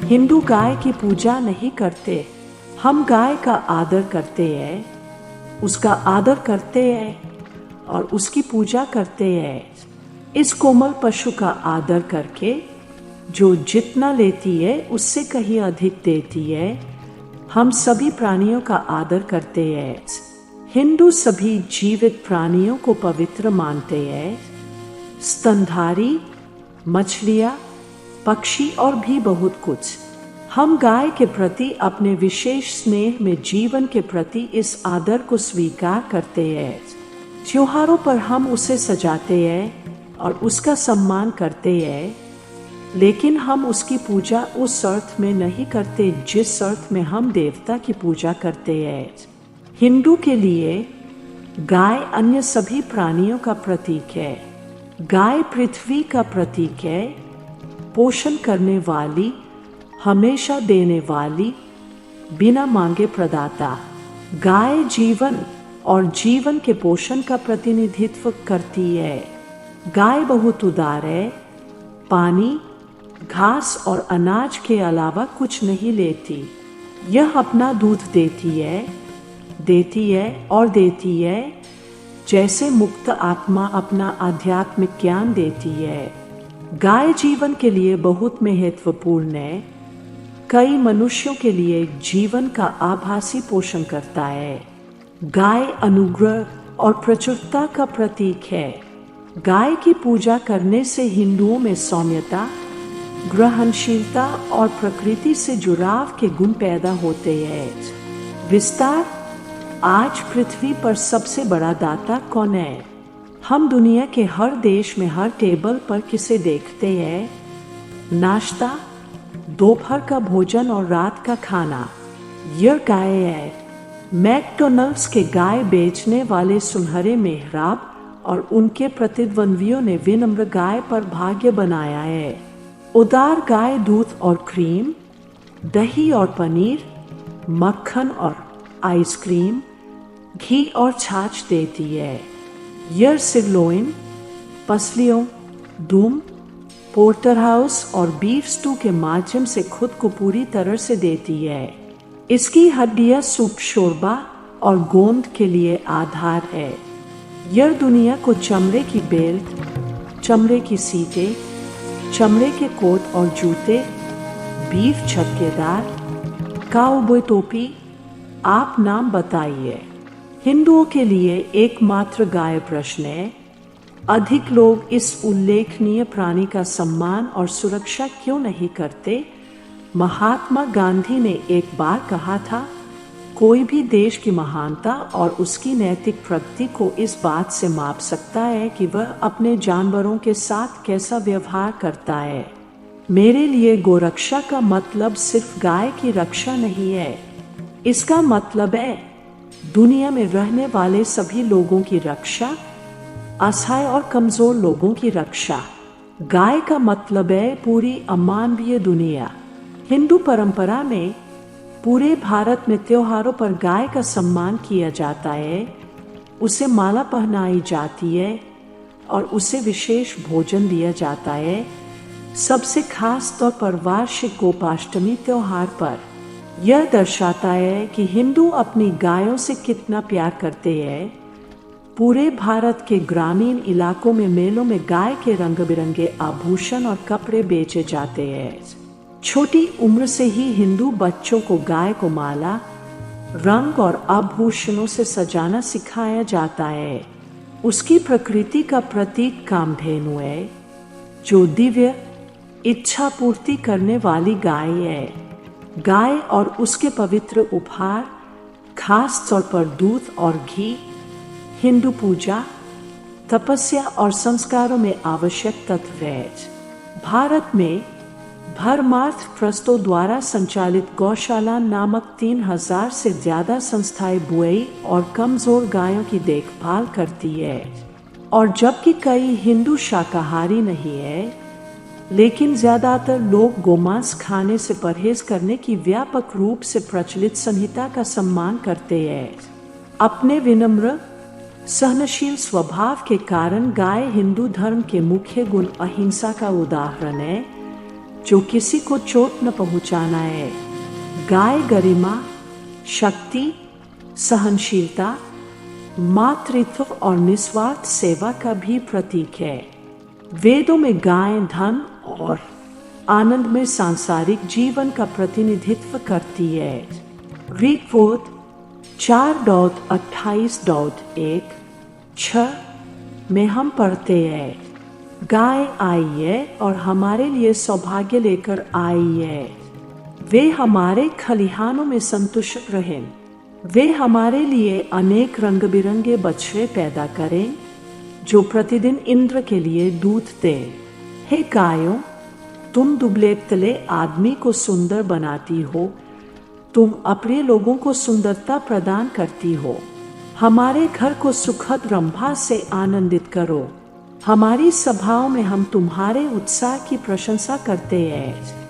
हिंदू गाय की पूजा नहीं करते, हम गाय का आदर करते हैं, उसका आदर करते हैं और उसकी पूजा करते हैं। इस कोमल पशु का आदर करके जो जितना लेती है उससे कहीं अधिक देती है। हम सभी प्राणियों का आदर करते हैं। हिंदू सभी जीवित प्राणियों को पवित्र मानते हैं, स्तनधारी, मछलियाँ, पक्षी और भी बहुत कुछ। हम गाय के प्रति अपने विशेष स्नेह में जीवन के प्रति इस आदर को स्वीकार करते हैं। त्योहारों पर हम उसे सजाते हैं और उसका सम्मान करते हैं, लेकिन हम उसकी पूजा उस अर्थ में नहीं करते जिस अर्थ में हम देवता की पूजा करते हैं। हिंदू के लिए गाय अन्य सभी प्राणियों का प्रतीक है। गाय पृथ्वी का प्रतीक है, पोषण करने वाली, हमेशा देने वाली, बिना मांगे प्रदाता। गाय जीवन और जीवन के पोषण का प्रतिनिधित्व करती है। गाय बहुत उदार है, पानी, घास और अनाज के अलावा कुछ नहीं लेती। यह अपना दूध देती है और देती है, जैसे मुक्त आत्मा अपना आध्यात्मिक ज्ञान देती है। गाय जीवन के लिए बहुत महत्वपूर्ण है। कई मनुष्यों के लिए जीवन का आभासी पोषण करता है। गाय अनुग्रह और प्रचुरता का प्रतीक है। गाय की पूजा करने से हिंदुओं में सौम्यता, ग्रहणशीलता और प्रकृति से जुड़ाव के गुण पैदा होते हैं। विस्तार, आज पृथ्वी पर सबसे बड़ा दाता कौन है? हम दुनिया के हर देश में हर टेबल पर किसे देखते हैं? नाश्ता, दोपहर का भोजन और रात का खाना, यह गाय है। मैकडॉनल्ड्स के गाय बेचने वाले सुनहरे मेहराब और उनके प्रतिद्वंद्वियों ने विनम्र गाय पर भाग्य बनाया है। उदार गाय दूध और क्रीम, दही और पनीर, मक्खन और आइसक्रीम, घी और छाछ देती है। यह सिरलोइन, पसलियों, दूम, पोर्टरहाउस और बीफ स्टू के माध्यम से खुद को पूरी तरह से देती है। इसकी हड्डियां सूप, शोरबा और गोंद के लिए आधार है। यह दुनिया को चमड़े की बेल्ट, चमड़े की सीटें, चमड़े के कोट और जूते, बीफ छक्केदार, काउबॉय टोपी, आप नाम बताइए। हिंदुओं के लिए एकमात्र गाय प्रश्न है, अधिक लोग इस उल्लेखनीय प्राणी का सम्मान और सुरक्षा क्यों नहीं करते? महात्मा गांधी ने एक बार कहा था, कोई भी देश की महानता और उसकी नैतिक प्रगति को इस बात से माप सकता है कि वह अपने जानवरों के साथ कैसा व्यवहार करता है। मेरे लिए गोरक्षा का मतलब सिर्फ गाय की रक्षा नहीं है, इसका मतलब है दुनिया में रहने वाले सभी लोगों की रक्षा, असहाय और कमजोर लोगों की रक्षा। गाय का मतलब है पूरी अमानवीय दुनिया। हिंदू परंपरा में पूरे भारत में त्योहारों पर गाय का सम्मान किया जाता है, उसे माला पहनाई जाती है और उसे विशेष भोजन दिया जाता है, सबसे खास तौर पर वार्षिक गोपाष्टमी त्योहार पर। यह दर्शाता है कि हिंदू अपनी गायों से कितना प्यार करते हैं। पूरे भारत के ग्रामीण इलाकों में मेलों में गाय के रंग बिरंगे आभूषण और कपड़े बेचे जाते हैं। छोटी उम्र से ही हिंदू बच्चों को गाय को माला, रंग और आभूषणों से सजाना सिखाया जाता है। उसकी प्रकृति का प्रतीक कामधेनु है, जो दिव्य इच्छा पूर्ति करने वाली गाय है। गाय और उसके पवित्र उपहार, खास तौर पर दूध और घी, हिंदू पूजा, तपस्या और संस्कारों में आवश्यक तत्व है। भारत में धर्मार्थ ट्रस्टों द्वारा संचालित गौशाला नामक 3000 से ज्यादा संस्थाएं बुआई और कमजोर गायों की देखभाल करती है। और जबकि कई हिंदू शाकाहारी नहीं है, लेकिन ज्यादातर लोग गोमांस खाने से परहेज करने की व्यापक रूप से प्रचलित संहिता का सम्मान करते हैं। अपने विनम्र, सहनशील स्वभाव के कारण गाय हिंदू धर्म के मुख्य गुण अहिंसा का उदाहरण है। जो किसी को चोट न पहुंचाना है। गाय गरिमा, शक्ति, सहनशीलता, मातृत्व और निस्वार्थ सेवा का भी प्रतीक है। वेदों में गाय धन और आनंद में सांसारिक जीवन का प्रतिनिधित्व करती है। ऋग्वेद 4.28.1-6 में हम पढ़ते हैं, गाय आई है और हमारे लिए सौभाग्य लेकर आई है। वे हमारे खलिहानों में संतुष्ट रहें। वे हमारे लिए अनेक रंग बिरंगे बछड़े पैदा करें, जो प्रतिदिन इंद्र के लिए दूध दें। हे गायों, तुम दुबले पतले आदमी को सुंदर बनाती हो। तुम अप्रिय लोगों को सुंदरता प्रदान करती हो। हमारे घर को सुखद रंभा से आनंदित करो। हमारी सभाओं में हम तुम्हारे उत्साह की प्रशंसा करते हैं।